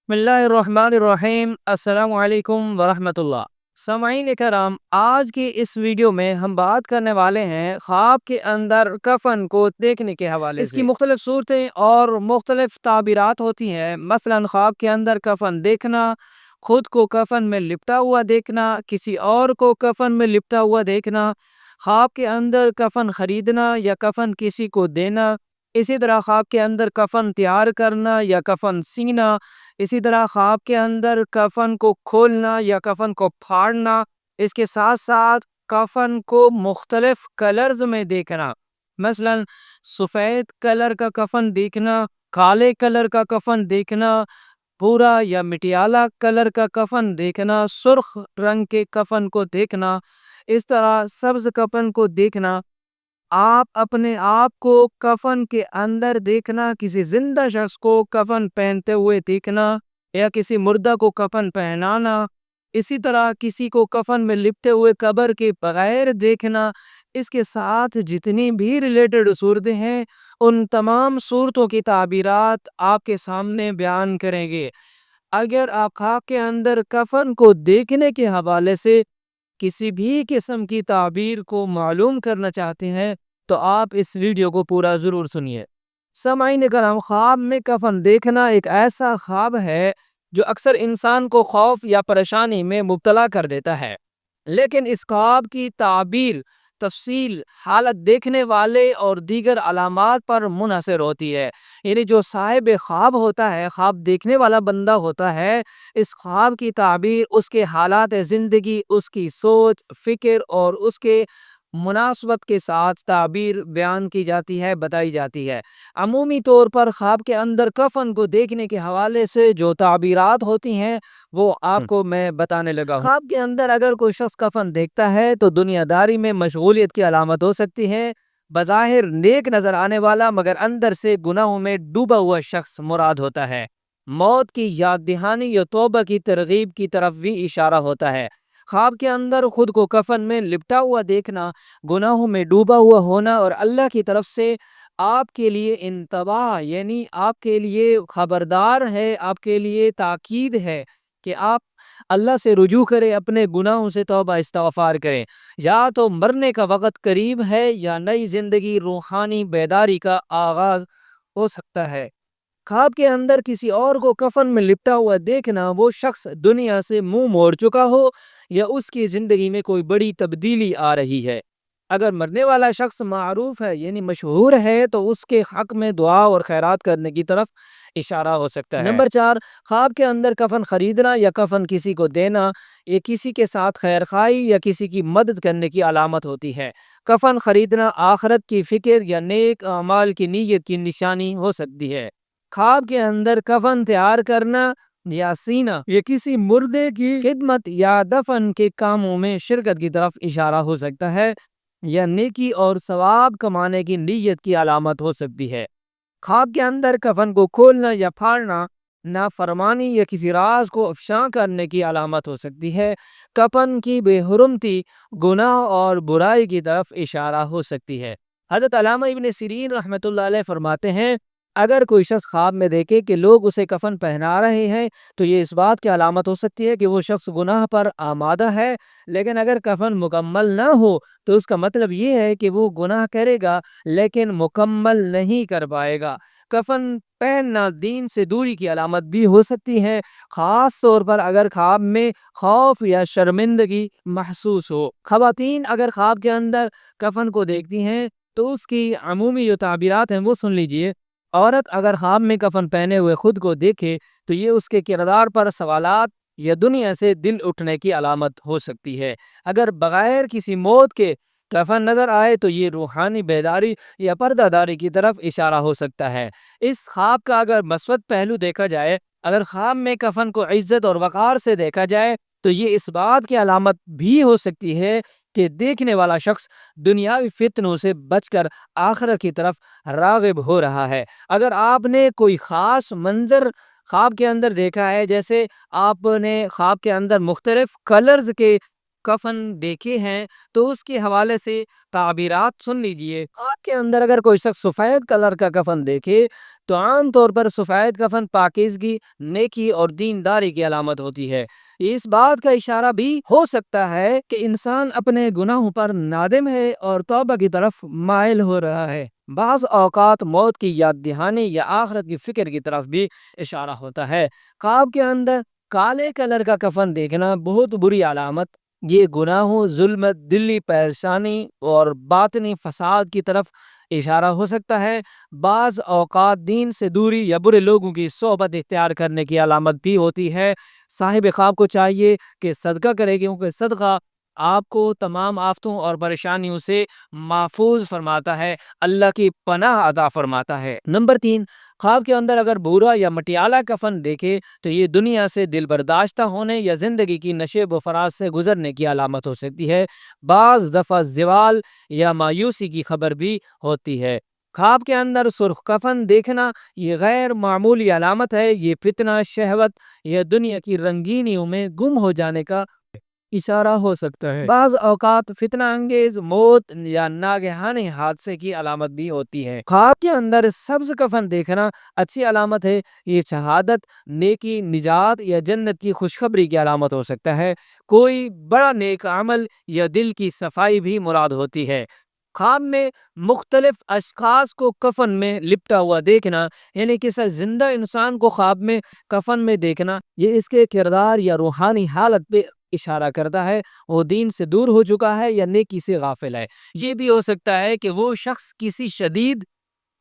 بسم اللہ الرحمن الرحیم۔ السلام علیکم ورحمۃ اللہ۔ سامعین کرام، آج کی اس ویڈیو میں ہم بات کرنے والے ہیں خواب کے اندر کفن کو دیکھنے کے حوالے سے۔ اس کی مختلف صورتیں اور مختلف تعبیرات ہوتی ہیں۔ مثلا خواب کے اندر کفن دیکھنا، خود کو کفن میں لپٹا ہوا دیکھنا، کسی اور کو کفن میں لپٹا ہوا دیکھنا، خواب کے اندر کفن خریدنا یا کفن کسی کو دینا، اسی طرح خواب کے اندر کفن تیار کرنا یا کفن سینا، اسی طرح خواب کے اندر کفن کو کھولنا یا کفن کو پھاڑنا، اس کے ساتھ ساتھ کفن کو مختلف کلرز میں دیکھنا، مثلا سفید کلر کا کفن دیکھنا، کالے کلر کا کفن دیکھنا، بھورا یا مٹیالہ کلر کا کفن دیکھنا، سرخ رنگ کے کفن کو دیکھنا، اس طرح سبز کفن کو دیکھنا۔ آپ اپنے آپ کو کفن کے اندر دیکھنا، کسی زندہ شخص کو کفن پہنتے ہوئے دیکھنا یا کسی مردہ کو کفن پہنانا، اسی طرح کسی کو کفن میں لپٹے ہوئے قبر کے بغیر دیکھنا، اس کے ساتھ جتنی بھی ریلیٹڈ صورتیں ہیں ان تمام صورتوں کی تعبیرات آپ کے سامنے بیان کریں گے۔ اگر آپ خواب کے اندر کفن کو دیکھنے کے حوالے سے کسی بھی قسم کی تعبیر کو معلوم کرنا چاہتے ہیں تو آپ اس ویڈیو کو پورا ضرور سنیے۔ سامعین کرام، خواب میں کفن دیکھنا ایک ایسا خواب ہے جو اکثر انسان کو خوف یا پریشانی میں مبتلا کر دیتا ہے، لیکن اس خواب کی تعبیر تفصیل حالت دیکھنے والے اور دیگر علامات پر منحصر ہوتی ہے۔ یعنی جو صاحب خواب ہوتا ہے، خواب دیکھنے والا بندہ ہوتا ہے، اس خواب کی تعبیر اس کے حالات زندگی، اس کی سوچ فکر اور اس کے مناسبت کے ساتھ تعبیر بیان کی جاتی ہے، بتائی جاتی ہے۔ عمومی طور پر خواب کے اندر کفن کو دیکھنے کے حوالے سے جو تعبیرات ہوتی ہیں وہ آپ کو میں بتانے لگا ہوں۔ خواب کے اندر اگر کوئی شخص کفن دیکھتا ہے تو دنیا داری میں مشغولیت کی علامت ہو سکتی ہے۔ بظاہر نیک نظر آنے والا مگر اندر سے گناہوں میں ڈوبا ہوا شخص مراد ہوتا ہے۔ موت کی یاد دہانی یا توبہ کی ترغیب کی طرف بھی اشارہ ہوتا ہے۔ خواب کے اندر خود کو کفن میں لپٹا ہوا دیکھنا، گناہوں میں ڈوبا ہوا ہونا اور اللہ کی طرف سے آپ کے لیے انتباہ، یعنی آپ کے لیے خبردار ہے، آپ کے لیے تاکید ہے کہ آپ اللہ سے رجوع کریں، اپنے گناہوں سے توبہ استغفار کریں۔ یا تو مرنے کا وقت قریب ہے یا نئی زندگی، روحانی بیداری کا آغاز ہو سکتا ہے۔ خواب کے اندر کسی اور کو کفن میں لپٹا ہوا دیکھنا، وہ شخص دنیا سے منہ موڑ چکا ہو یا اس کی زندگی میں کوئی بڑی تبدیلی آ رہی ہے۔ اگر مرنے والا شخص معروف ہے یعنی مشہور ہے تو اس کے حق میں دعا اور خیرات کرنے کی طرف اشارہ ہو سکتا ہے۔ نمبر 4، خواب کے اندر کفن خریدنا یا کفن کسی کو دینا، یہ کسی کے ساتھ خیر خواہی یا کسی کی مدد کرنے کی علامت ہوتی ہے۔ کفن خریدنا آخرت کی فکر یا نیک اعمال کی نیت کی نشانی ہو سکتی ہے۔ خواب کے اندر کفن تیار کرنا یا سینا، یہ کسی مردے کی خدمت یا دفن کے کاموں میں شرکت کی طرف اشارہ ہو سکتا ہے یا نیکی اور ثواب کمانے کی نیت کی علامت ہو سکتی ہے۔ خواب کے اندر کفن کو کھولنا یا پھاڑنا نافرمانی یا کسی راز کو افشاں کرنے کی علامت ہو سکتی ہے۔ کفن کی بے حرمتی گناہ اور برائی کی طرف اشارہ ہو سکتی ہے۔ حضرت علامہ ابن سیرین رحمۃ اللہ علیہ فرماتے ہیں، اگر کوئی شخص خواب میں دیکھے کہ لوگ اسے کفن پہنا رہے ہیں تو یہ اس بات کی علامت ہو سکتی ہے کہ وہ شخص گناہ پر آمادہ ہے، لیکن اگر کفن مکمل نہ ہو تو اس کا مطلب یہ ہے کہ وہ گناہ کرے گا لیکن مکمل نہیں کر پائے گا۔ کفن پہننا دین سے دوری کی علامت بھی ہو سکتی ہے، خاص طور پر اگر خواب میں خوف یا شرمندگی محسوس ہو۔ خواتین اگر خواب کے اندر کفن کو دیکھتی ہیں تو اس کی عمومی جو تعبیرات ہیں وہ سن لیجئے۔ عورت اگر خواب میں کفن پہنے ہوئے خود کو دیکھے تو یہ اس کے کردار پر سوالات یا دنیا سے دل اٹھنے کی علامت ہو سکتی ہے۔ اگر بغیر کسی موت کے کفن نظر آئے تو یہ روحانی بیداری یا پردہ داری کی طرف اشارہ ہو سکتا ہے۔ اس خواب کا اگر مثبت پہلو دیکھا جائے، اگر خواب میں کفن کو عزت اور وقار سے دیکھا جائے تو یہ اس بات کی علامت بھی ہو سکتی ہے کہ دیکھنے والا شخص دنیاوی فتنوں سے بچ کر آخرت کی طرف راغب ہو رہا ہے۔ اگر آپ نے کوئی خاص منظر خواب کے اندر دیکھا ہے، جیسے آپ نے خواب کے اندر مختلف کلرز کے کفن دیکھے ہیں تو اس کے حوالے سے تعبیرات سن لیجئے۔ آپ کے اندر اگر کوئی شخص سفید کلر کا کفن دیکھے تو عام طور پر سفید کفن پاکیزگی، نیکی اور دینداری کی علامت ہوتی ہے۔ اس بات کا اشارہ بھی ہو سکتا ہے کہ انسان اپنے گناہوں پر نادم ہے اور توبہ کی طرف مائل ہو رہا ہے۔ بعض اوقات موت کی یاد دہانی یا آخرت کی فکر کی طرف بھی اشارہ ہوتا ہے۔ خواب کے اندر کالے کلر کا کفن دیکھنا بہت بری علامت، یہ گناہوں، ظلمت، دلی پریشانی اور باطنی فساد کی طرف اشارہ ہو سکتا ہے۔ بعض اوقات دین سے دوری یا برے لوگوں کی صحبت اختیار کرنے کی علامت بھی ہوتی ہے۔ صاحب خواب کو چاہیے کہ صدقہ کرے، کیونکہ صدقہ آپ کو تمام آفتوں اور پریشانیوں سے محفوظ فرماتا ہے، اللہ کی پناہ عطا فرماتا ہے۔ نمبر 3، خواب کے اندر اگر بھورا یا مٹیالہ کفن دیکھے تو یہ دنیا سے دل برداشتہ ہونے یا زندگی کی نشیب و فراز سے گزرنے کی علامت ہو سکتی ہے۔ بعض دفعہ زوال یا مایوسی کی خبر بھی ہوتی ہے۔ خواب کے اندر سرخ کفن دیکھنا یہ غیر معمولی علامت ہے، یہ فتنہ، شہوت یا دنیا کی رنگینیوں میں گم ہو جانے کا اشارہ ہو سکتا ہے۔ بعض اوقات فتنہ انگیز موت یا ناگہانی حادثے کی علامت بھی ہوتی ہے۔ خواب کے اندر سبز کفن دیکھنا اچھی علامت ہے، یہ شہادت، نیکی، نجات یا جنت کی خوشخبری کی علامت ہو سکتا ہے۔ کوئی بڑا نیک عمل یا دل کی صفائی بھی مراد ہوتی ہے۔ خواب میں مختلف اشخاص کو کفن میں لپٹا ہوا دیکھنا، یعنی کسی زندہ انسان کو خواب میں کفن میں دیکھنا، یہ اس کے کردار یا روحانی حالت پہ اشارہ کرتا ہے، وہ دین سے دور ہو چکا ہے یا نیکی سے غافل ہے۔ یہ بھی ہو سکتا ہے کہ وہ شخص کسی شدید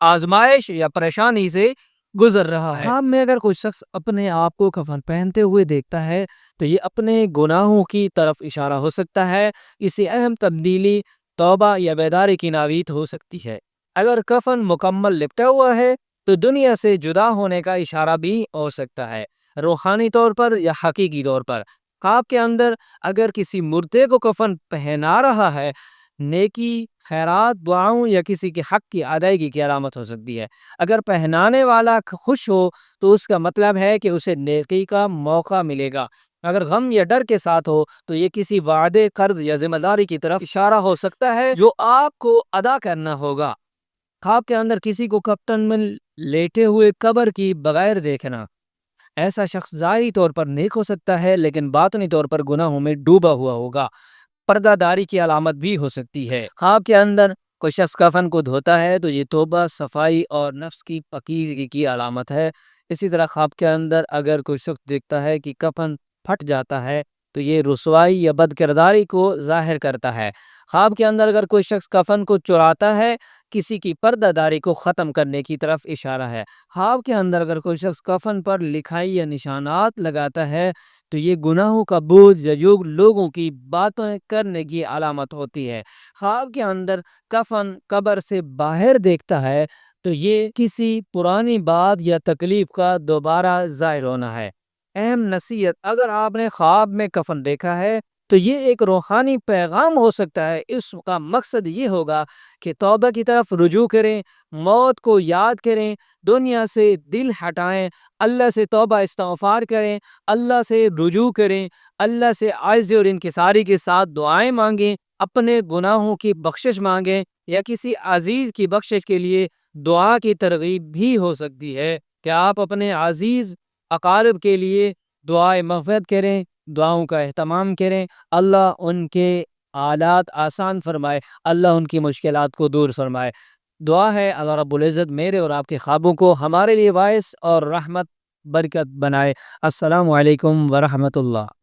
آزمائش یا پریشانی سے گزر رہا ہے۔ خواب میں اگر کوئی شخص اپنے آپ کو کفن پہنتے ہوئے دیکھتا ہے تو یہ اپنے گناہوں کی طرف اشارہ ہو سکتا ہے، کسی اہم تبدیلی، توبہ یا بیداری کی ناوید ہو سکتی ہے۔ اگر کفن مکمل لپٹا ہوا ہے تو دنیا سے جدا ہونے کا اشارہ بھی ہو سکتا ہے، روحانی طور پر یا حقیقی طور پر۔ خواب کے اندر اگر کسی مردے کو کفن پہنا رہا ہے، نیکی، خیرات، دعاؤں یا کسی کے حق کی ادائیگی کی علامت ہو سکتی ہے۔ اگر پہنانے والا خوش ہو تو اس کا مطلب ہے کہ اسے نیکی کا موقع ملے گا۔ اگر غم یا ڈر کے ساتھ ہو تو یہ کسی وعدے، قرض یا ذمہ داری کی طرف اشارہ ہو سکتا ہے جو آپ کو ادا کرنا ہوگا۔ خواب کے اندر کسی کو کفن میں لیٹے ہوئے قبر کی بغیر دیکھنا، ایسا شخص ظاہری طور پر نیک ہو سکتا ہے لیکن باطنی طور پر گناہوں میں ڈوبا ہوا ہوگا، پردہ داری کی علامت بھی ہو سکتی ہے۔ خواب کے اندر کوئی شخص کفن کو دھوتا ہے تو یہ توبہ، صفائی اور نفس کی پاکیزگی کی علامت ہے۔ اسی طرح خواب کے اندر اگر کوئی شخص دیکھتا ہے کہ کفن پھٹ جاتا ہے تو یہ رسوائی یا بد کرداری کو ظاہر کرتا ہے۔ خواب کے اندر اگر کوئی شخص کفن کو چراتا ہے، کسی کی پردہ داری کو ختم کرنے کی طرف اشارہ ہے۔ خواب کے اندر اگر کوئی شخص کفن پر لکھائی یا نشانات لگاتا ہے تو یہ گناہوں کا بوجھ یا لوگوں کی باتیں کرنے کی علامت ہوتی ہے۔ خواب کے اندر کفن قبر سے باہر دیکھتا ہے تو یہ کسی پرانی بات یا تکلیف کا دوبارہ ظاہر ہونا ہے۔ اہم نصیحت: اگر آپ نے خواب میں کفن دیکھا ہے تو یہ ایک روحانی پیغام ہو سکتا ہے۔ اس کا مقصد یہ ہوگا کہ توبہ کی طرف رجوع کریں، موت کو یاد کریں، دنیا سے دل ہٹائیں، اللہ سے توبہ استغفار کریں، اللہ سے رجوع کریں، اللہ سے عاجزی اور انکساری کے ساتھ دعائیں مانگیں، اپنے گناہوں کی بخشش مانگیں یا کسی عزیز کی بخشش کے لیے دعا کی ترغیب بھی ہو سکتی ہے کہ آپ اپنے عزیز اقارب کے لیے دعائیں مغفرت کریں، دعاؤں کا اہتمام کریں، اللہ ان کے حالات آسان فرمائے، اللہ ان کی مشکلات کو دور فرمائے۔ دعا ہے اللہ رب العزت میرے اور آپ کے خوابوں کو ہمارے لیے باعث اور رحمت برکت بنائے۔ السلام علیکم ورحمۃ اللہ۔